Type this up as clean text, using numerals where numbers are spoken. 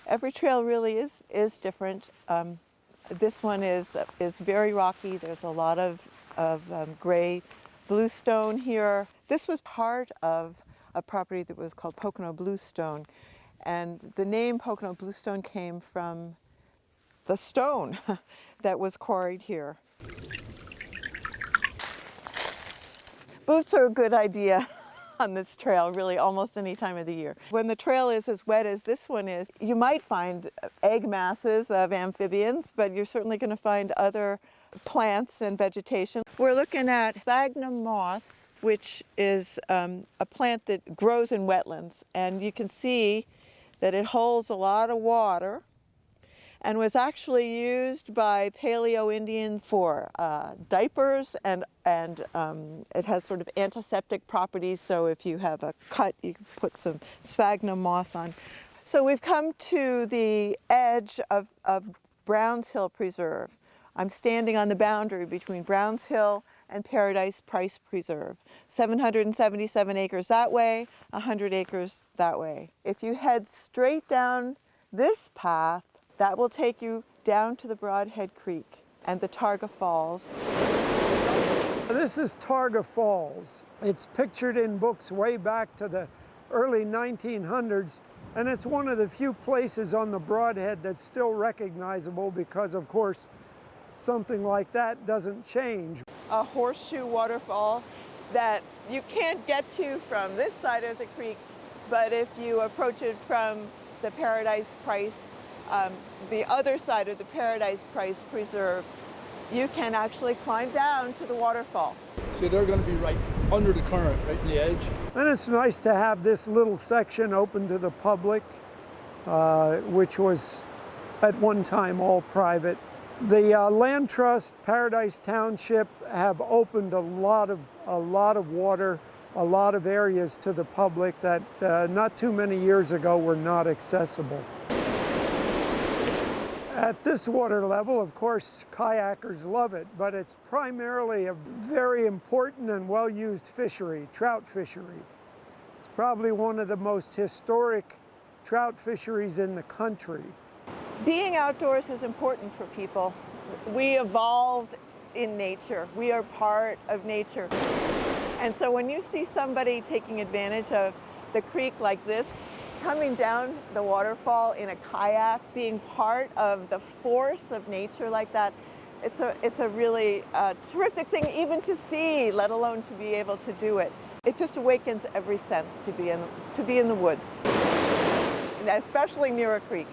Every trail really is different. This one is very rocky. There's a lot of gray bluestone here. This was part of a property that was called Pocono Bluestone, and the name Pocono Bluestone came from the stone that was quarried here. Boots are a good idea on this trail, really almost any time of the year. When the trail is as wet as this one is, you might find egg masses of amphibians, but you're certainly going to find other plants and vegetation. We're looking at Magnum Moss, which is a plant that grows in wetlands, and you can see that it holds a lot of water and was actually used by Paleo Indians for diapers, and it has sort of antiseptic properties, so if you have a cut, you can put some sphagnum moss on. So we've come to the edge of Browns Hill Preserve. I'm standing on the boundary between Browns Hill and Paradise Price Preserve. 777 acres that way, 100 acres that way. If you head straight down this path, that will take you down to the Brodhead Creek and the Targa Falls. This is Targa Falls. It's pictured in books way back to the early 1900s, and it's one of the few places on the Brodhead that's still recognizable because, of course, something like that doesn't change. A horseshoe waterfall that you can't get to from this side of the creek, but if you approach it from the Paradise Price, the other side of the Paradise Price Preserve, you can actually climb down to the waterfall. So they're going to be right under the current, right in the edge. And it's nice to have this little section open to the public, which was at one time all private. The Land Trust, Paradise Township have opened a lot of water, a lot of areas to the public that not too many years ago were not accessible. At this water level, of course, kayakers love it, but it's primarily a very important and well-used fishery, trout fishery. It's probably one of the most historic trout fisheries in the country. Being outdoors is important for people. We evolved in nature. We are part of nature. And so when you see somebody taking advantage of the creek like this, coming down the waterfall in a kayak, being part of the force of nature like that, it's a really terrific thing even to see, let alone to be able to do it. It just awakens every sense to be in the woods, especially near a creek.